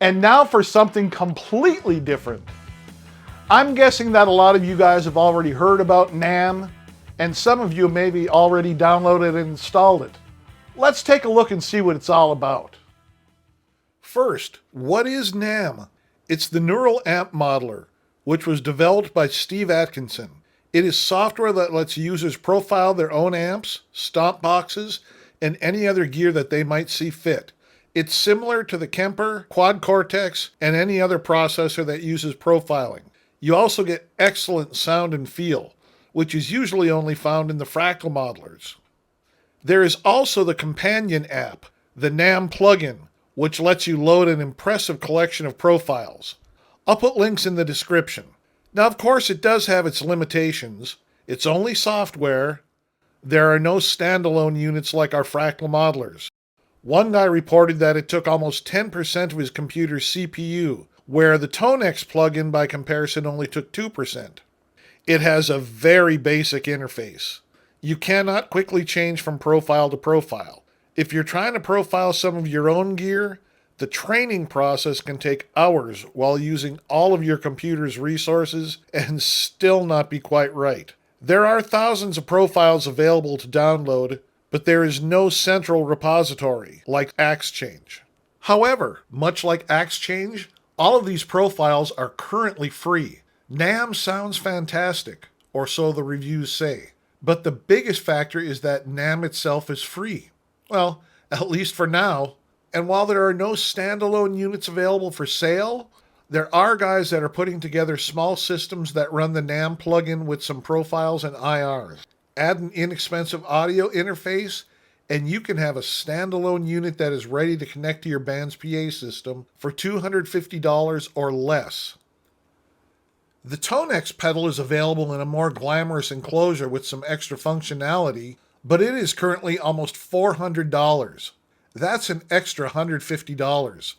And now for something completely different. I'm guessing that a lot of you guys have already heard about NAMM, and some of you maybe already downloaded and installed it. Let's take a look and see what it's all about. First, what is NAMM? It's the Neural Amp Modeler, which was developed by Steve Atkinson. It is software that lets users profile their own amps, stomp boxes, and any other gear that they might see fit. It's similar to the Kemper, Quad Cortex, and any other processor that uses profiling. You also get excellent sound and feel, which is usually only found in the Fractal Modelers. There is also the companion app, the NAMM plugin, which lets you load an impressive collection of profiles. I'll put links in the description. Now, of course, it does have its limitations. It's only software. There are no standalone units like our Fractal Modelers. One guy reported that it took almost 10% of his computer's CPU, where the Tonex plugin by comparison only took 2%. It has a very basic interface. You cannot quickly change from profile to profile. If you're trying to profile some of your own gear, the training process can take hours while using all of your computer's resources and still not be quite right. There are thousands of profiles available to download, but there is no central repository like AxeChange. However, much like AxeChange, all of these profiles are currently free. NAMM sounds fantastic, or so the reviews say. But the biggest factor is that NAMM itself is free. Well, at least for now. And while there are no standalone units available for sale, there are guys that are putting together small systems that run the NAMM plugin with some profiles and IRs. Add an inexpensive audio interface, and you can have a standalone unit that is ready to connect to your band's PA system for $250 or less. The Tonex pedal is available in a more glamorous enclosure with some extra functionality, but it is currently almost $400. That's an extra $150.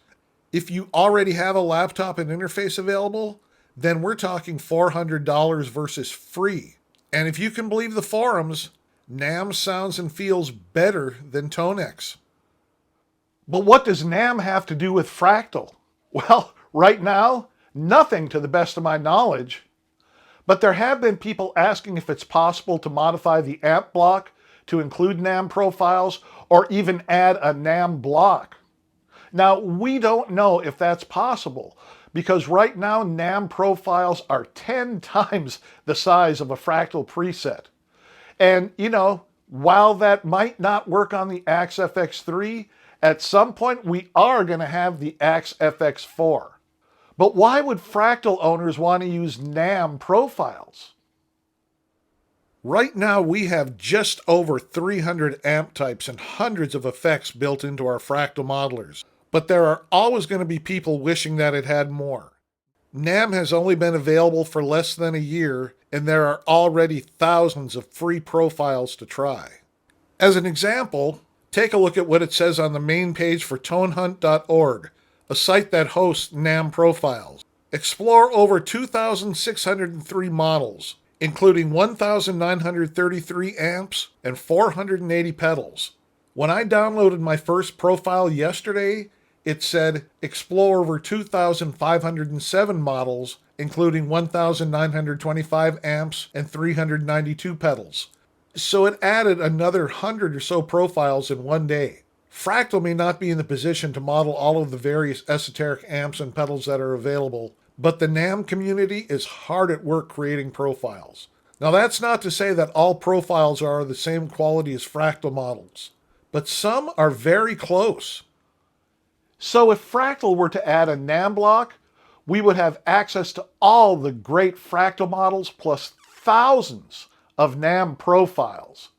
If you already have a laptop and interface available, then we're talking $400 versus free. And if you can believe the forums, NAMM sounds and feels better than Tonex. But what does NAMM have to do with Fractal? Well, right now, nothing to the best of my knowledge. But there have been people asking if it's possible to modify the amp block to include NAMM profiles or even add a NAMM block. Now, we don't know if that's possible because right now NAMM profiles are 10 times the size of a Fractal preset. And, while that might not work on the Axe FX3, at some point we are going to have the Axe FX4. But why would Fractal owners want to use NAMM profiles? Right now we have just over 300 amp types and hundreds of effects built into our Fractal Modelers. But there are always going to be people wishing that it had more. NAMM has only been available for less than a year, and there are already thousands of free profiles to try. As an example, take a look at what it says on the main page for tonehunt.org, a site that hosts NAMM profiles. Explore over 2,603 models, including 1,933 amps and 480 pedals. When I downloaded my first profile yesterday, it said explore over 2,507 models, including 1,925 amps and 392 pedals. So it added another 100 or so profiles in one day. Fractal may not be in the position to model all of the various esoteric amps and pedals that are available, but the NAMM community is hard at work creating profiles. Now that's not to say that all profiles are the same quality as Fractal models, but some are very close. So if Fractal were to add a NAMM block, we would have access to all the great Fractal models plus thousands of NAMM profiles.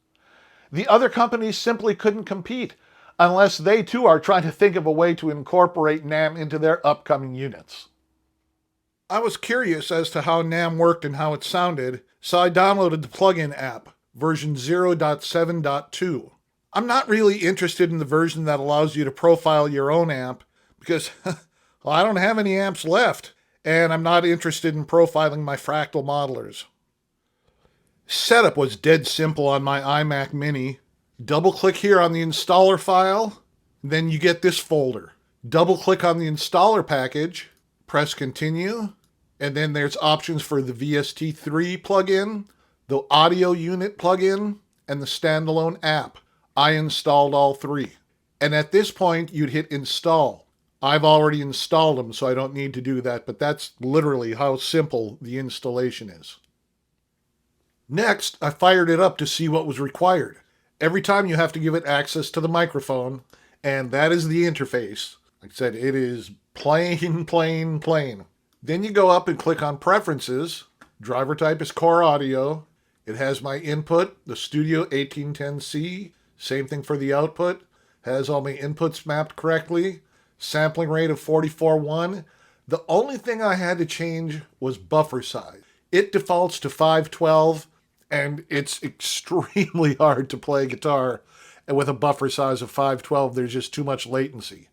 The other companies simply couldn't compete unless they too are trying to think of a way to incorporate NAMM into their upcoming units. I was curious as to how NAMM worked and how it sounded, so I downloaded the plugin app, version 0.7.2. I'm not really interested in the version that allows you to profile your own amp because well, I don't have any amps left, and I'm not interested in profiling my Fractal Modelers. Setup was dead simple on my iMac Mini. Double-click here on the installer file, then you get this folder, Double-click on the installer package, press Continue, and then there's options for the VST3 plugin, the audio unit plugin, and the standalone app. I installed all three. And at this point, you'd hit Install. I've already installed them, so I don't need to do that, but that's literally how simple the installation is. Next, I fired it up to see what was required. Every time you have to give it access to the microphone, and that is the interface. Like I said, it is plain. Then you go up and click on Preferences. Driver type is Core Audio. It has my input, the Studio 1810C. Same thing for the output. Has all my inputs mapped correctly. Sampling rate of 44.1. The only thing I had to change was buffer size. It defaults to 512, and it's extremely hard to play guitar. And with a buffer size of 512, there's just too much latency.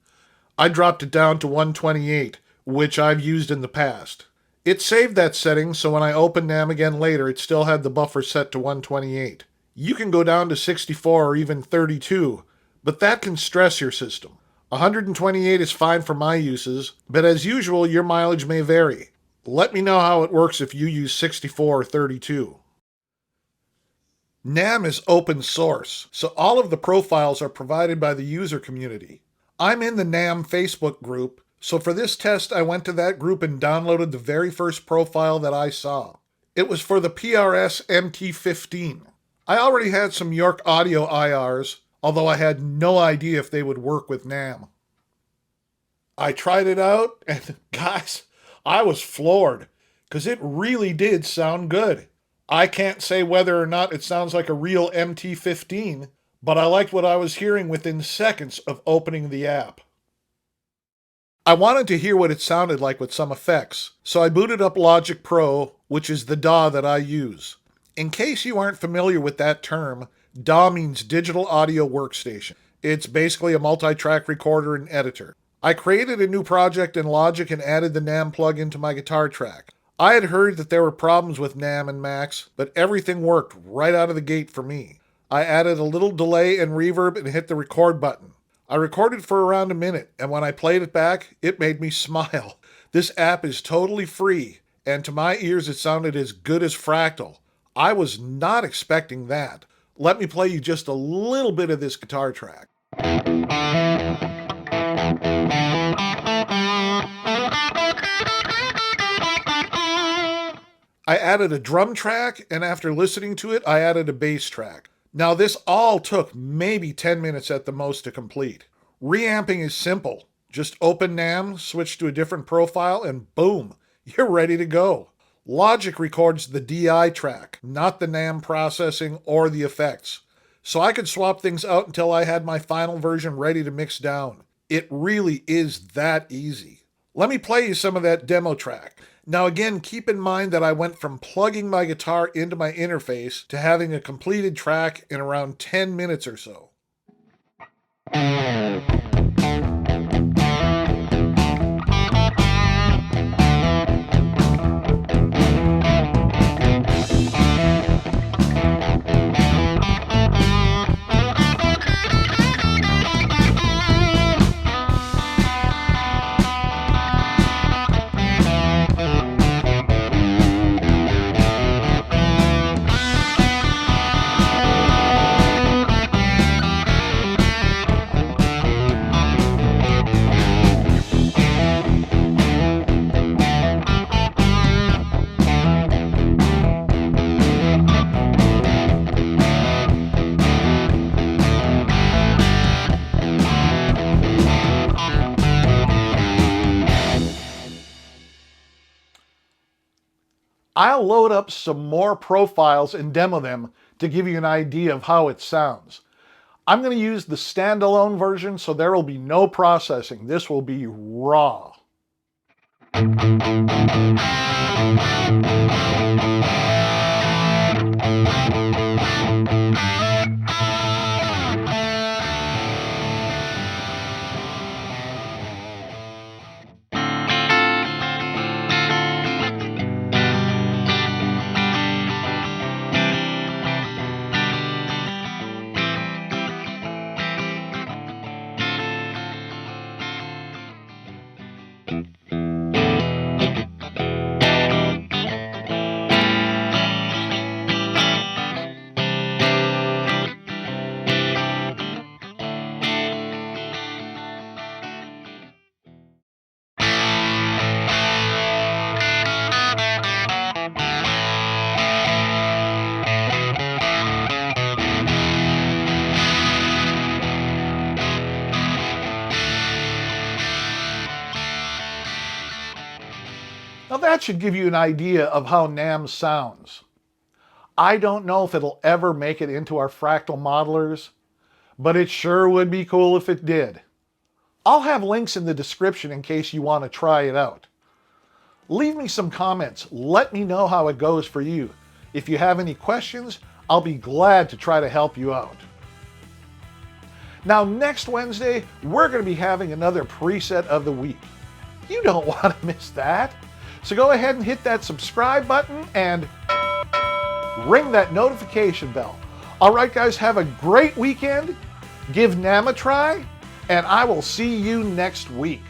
I dropped it down to 128, which I've used in the past. It saved that setting, so when I opened NAMM again later, it still had the buffer set to 128. You can go down to 64 or even 32, but that can stress your system. 128 is fine for my uses, but as usual, your mileage may vary. Let me know how it works if you use 64 or 32. NAMM is open source, so all of the profiles are provided by the user community. I'm in the NAMM Facebook group, so for this test I went to that group and downloaded the very first profile that I saw. It was for the PRS MT15. I already had some York Audio IRs, although I had no idea if they would work with NAMM. I tried it out, and guys, I was floored, because it really did sound good. I can't say whether or not it sounds like a real MT15, but I liked what I was hearing within seconds of opening the app. I wanted to hear what it sounded like with some effects, so I booted up Logic Pro, which is the DAW that I use. In case you aren't familiar with that term, DAW means Digital Audio Workstation. It's basically a multi-track recorder and editor. I created a new project in Logic and added the NAMM plugin to my guitar track. I had heard that there were problems with NAMM and Macs, but everything worked right out of the gate for me. I added a little delay and reverb and hit the record button. I recorded for around a minute, and when I played it back, it made me smile. This app is totally free, and to my ears it sounded as good as Fractal. I was not expecting that. Let me play you just a little bit of this guitar track. I added a drum track, and after listening to it, I added a bass track. Now this all took maybe 10 minutes at the most to complete. Reamping is simple. Just open NAMM, switch to a different profile, and boom, you're ready to go. Logic records the DI track, not the NAMM processing or the effects. So I could swap things out until I had my final version ready to mix down. It really is that easy. Let me play you some of that demo track. Now again, keep in mind that I went from plugging my guitar into my interface to having a completed track in around 10 minutes or so. I'll load up some more profiles and demo them to give you an idea of how it sounds. I'm going to use the standalone version, so there will be no processing. This will be raw. that should give you an idea of how NAM sounds. I don't know if it'll ever make it into our Fractal Modelers, but it sure would be cool if it did. I'll have links in the description in case you want to try it out. Leave me some comments. Let me know how it goes for you. If you have any questions, I'll be glad to try to help you out. Now, next Wednesday, we're going to be having another preset of the week. You don't want to miss that. So go ahead and hit that subscribe button and ring that notification bell. All right, guys, have a great weekend. Give NAM a try, and I will see you next week.